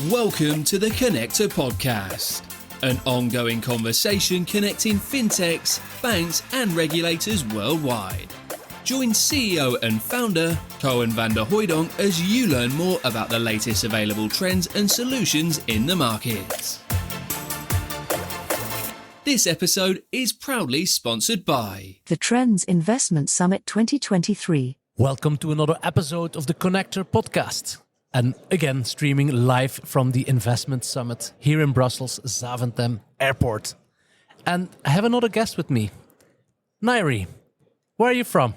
Welcome to the Connector Podcast, an ongoing conversation connecting fintechs, banks, and regulators worldwide. Join CEO and founder Koen Vanderhoydonk as you learn more about the latest available trends and solutions in the market. This episode is proudly sponsored by the Trends Investment Summit 2023. Welcome to another episode of the Connector Podcast. And again, streaming live from the Investment Summit here in Brussels, Zaventem Airport. And I have another guest with me. Nairi, where are you from?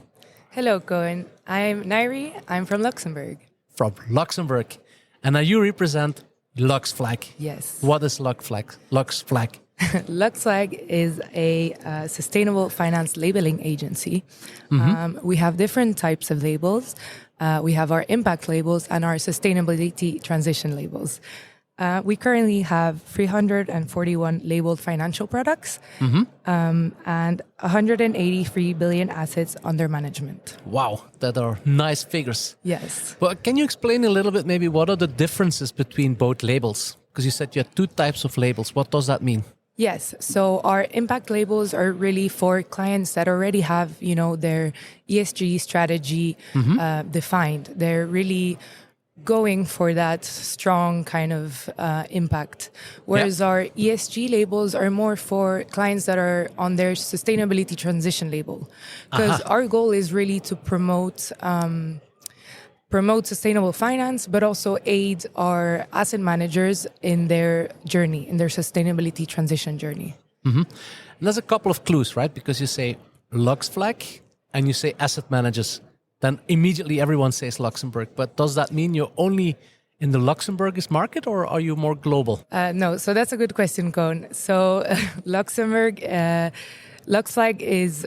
Hello, Koen. I'm Nairi. I'm from Luxembourg. From Luxembourg. And now you represent LuxFlag. Yes. What is LuxFlag? LuxFlag. LuxFlag is a sustainable finance labeling agency. We have different types of labels. We have our impact labels and our sustainability transition labels. We currently have 341 labeled financial products and 183 billion assets under management. Wow, that are nice figures. Yes. Well, can you explain a little bit maybe what are the differences between both labels? Because you said you had two types of labels. What does that mean? Yes. So our impact labels are really for clients that already have, their ESG strategy defined. They're really going for that strong kind of impact. Whereas our ESG labels are more for clients that are on their sustainability transition label. Because our goal is really to promote sustainable finance, but also aid our asset managers in their journey, in their sustainability transition journey. And there's a couple of clues, right? Because you say LuxFlag and you say asset managers, then immediately everyone says Luxembourg. But does that mean you're only in the Luxembourgish market or are you more global? No, so that's a good question, Koen. So Luxembourg... LuxFlag is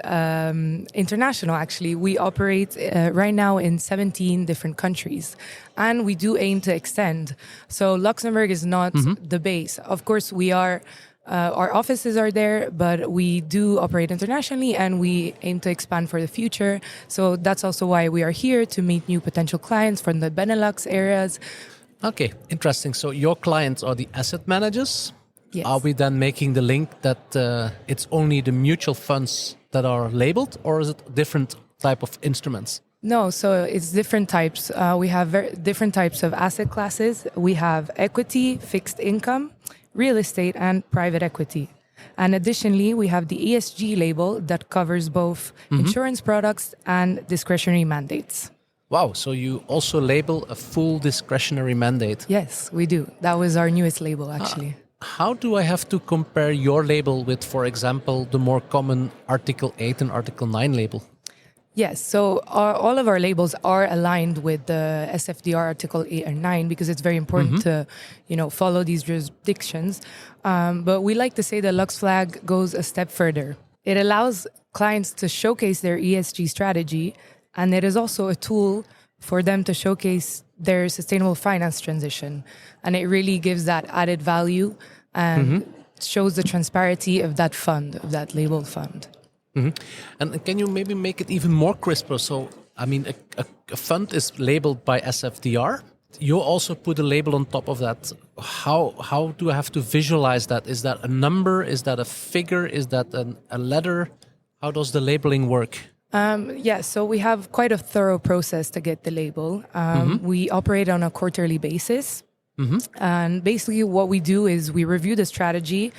international, actually. We operate right now in 17 different countries, and we do aim to extend. So Luxembourg is not the base. Of course, we are. Our offices are there, but we do operate internationally, and we aim to expand for the future. So that's also why we are here, to meet new potential clients from the Benelux areas. Okay, interesting. So your clients are the asset managers. Yes. Are we then making the link that it's only the mutual funds that are labeled, or is it different type of instruments? No, so it's different types. We have different types of asset classes. We have equity, fixed income, real estate, and private equity. And additionally, we have the ESG label that covers both insurance products and discretionary mandates. Wow, so you also label a full discretionary mandate? Yes, we do. That was our newest label, actually. How do I have to compare your label with, for example, the more common Article 8 and Article 9 label? Yes, so all of our labels are aligned with the SFDR Article 8 and 9 because it's very important to, follow these jurisdictions. But we like to say that LuxFlag goes a step further. It allows clients to showcase their ESG strategy, and it is also a tool for them to showcase their sustainable finance transition. And it really gives that added value and shows the transparency of that fund, of that labeled fund. And can you maybe make it even more crisper? So, I mean, a fund is labeled by SFDR. You also put a label on top of that. How do I have to visualize that? Is that a number? Is that a figure? Is that a letter? How does the labeling work? So we have quite a thorough process to get the label. We operate on a quarterly basis. And basically what we do is we review the strategy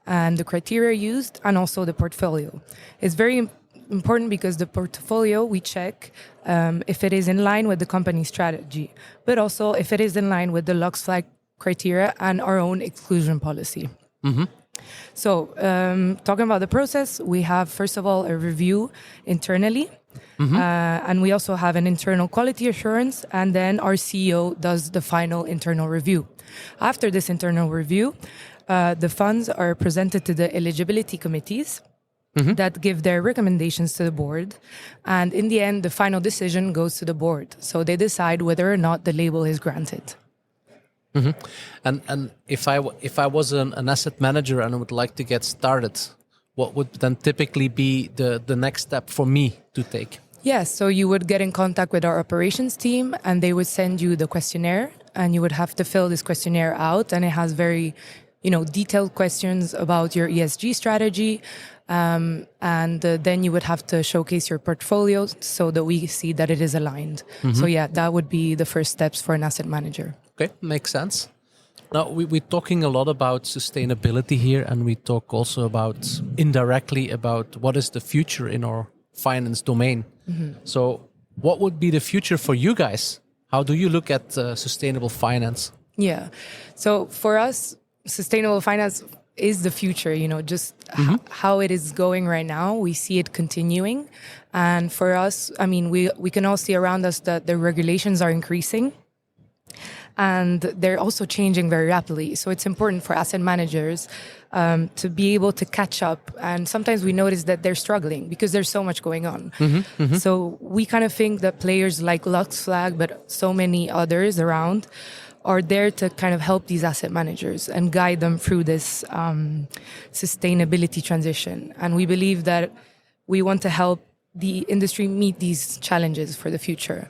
and the criteria used and also the portfolio. It's very important because the portfolio, we check if it is in line with the company's strategy, but also if it is in line with the LuxFlag criteria and our own exclusion policy. So, talking about the process, we have, first of all, a review internally. And we also have an internal quality assurance. And then our CEO does the final internal review. After this internal review, the funds are presented to the eligibility committees that give their recommendations to the board. And in the end, the final decision goes to the board. So they decide whether or not the label is granted. And if I was an asset manager and I would like to get started, what would then typically be the next step for me to take? Yes, so you would get in contact with our operations team and they would send you the questionnaire and you would have to fill this questionnaire out, and it has very, detailed questions about your ESG strategy. And then you would have to showcase your portfolio so that we see that it is aligned. So that would be the first steps for an asset manager. Okay, makes sense. Now, we're talking a lot about sustainability here, and we talk also about indirectly about what is the future in our finance domain. So what would be the future for you guys? How do you look at sustainable finance? Yeah. So for us, sustainable finance is the future, just how it is going right now. We see it continuing. And for us, we can all see around us that the regulations are increasing. And they're also changing very rapidly. So it's important for asset managers to be able to catch up. And sometimes we notice that they're struggling because there's so much going on. So we kind of think that players like LuxFlag, but so many others around, are there to kind of help these asset managers and guide them through this sustainability transition. And we believe that we want to help the industry meet these challenges for the future.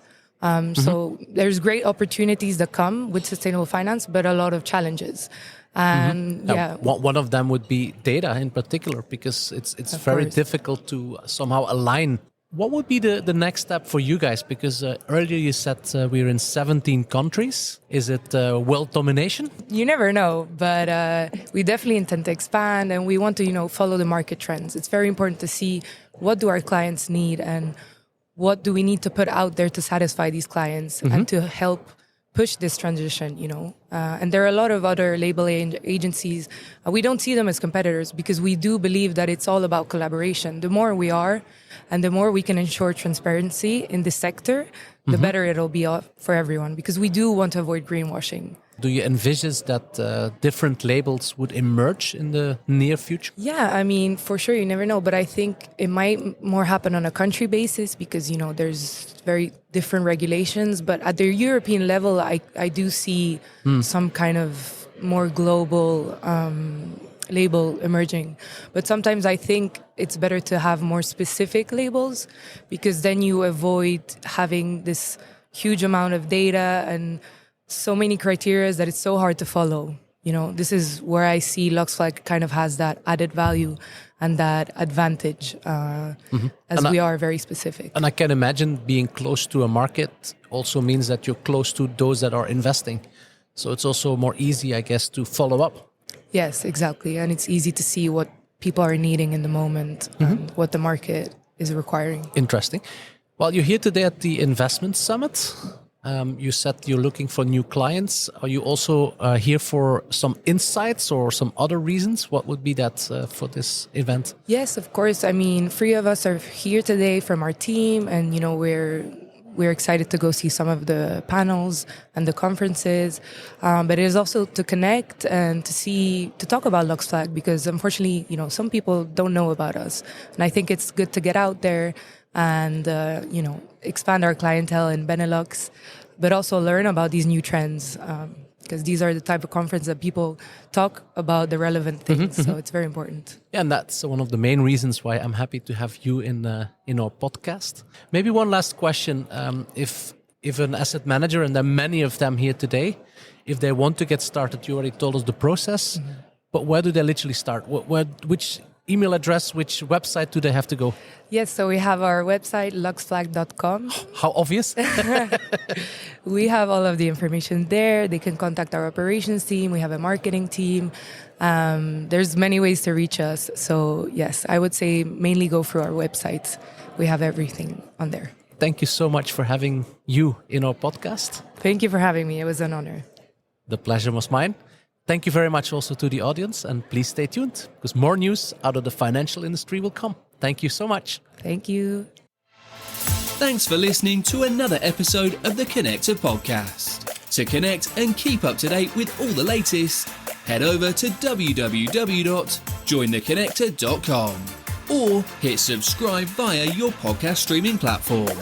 So there's great opportunities that come with sustainable finance, but a lot of challenges. And one of them would be data in particular, because it's very difficult to somehow align. What would be the next step for you guys? Because earlier you said we're in 17 countries. Is it world domination? You never know, but we definitely intend to expand, and we want to, follow the market trends. It's very important to see what do our clients need and what do we need to put out there to satisfy these clients and to help push this transition, And there are a lot of other labeling agencies. We don't see them as competitors because we do believe that it's all about collaboration. The more we are and the more we can ensure transparency in this sector, the better it'll be for everyone, because we do want to avoid greenwashing. Do you envisage that different labels would emerge in the near future? Yeah, for sure, you never know. But I think it might more happen on a country basis because, there's very different regulations. But at the European level, I do see some kind of more global label emerging. But sometimes I think it's better to have more specific labels, because then you avoid having this huge amount of data and so many criteria that it's so hard to follow. This is where I see LuxFlag kind of has that added value and that advantage, we are very specific. And I can imagine being close to a market also means that you're close to those that are investing. So it's also more easy, I guess, to follow up. Yes, exactly. And it's easy to see what people are needing in the moment and what the market is requiring. Interesting. Well, you're here today at the Investment Summit. You said you're looking for new clients. Are you also here for some insights or some other reasons? What would be that for this event? Yes, of course. 3 of us are here today from our team, and we're excited to go see some of the panels and the conferences. But it is also to connect and to talk about LuxFlag, because unfortunately, some people don't know about us, and I think it's good to get out there and expand our clientele in Benelux, but also learn about these new trends, because these are the type of conference that people talk about the relevant things. So it's very important. Yeah, and that's one of the main reasons why I'm happy to have you in our podcast. Maybe one last question: if an asset manager, and there are many of them here today, if they want to get started, you already told us the process, but where do they literally start? Which email address, which website do they have to go? Yes, so we have our website, luxflag.com. How obvious? We have all of the information there. They can contact our operations team. We have a marketing team. There's many ways to reach us. So yes, I would say mainly go through our website. We have everything on there. Thank you so much for having you in our podcast. Thank you for having me. It was an honor. The pleasure was mine. Thank you very much also to the audience, and please stay tuned, because more news out of the financial industry will come. Thank you so much. Thank you. Thanks for listening to another episode of the Connector podcast. To connect and keep up to date with all the latest, head over to www.jointheconnector.com or hit subscribe via your podcast streaming platform.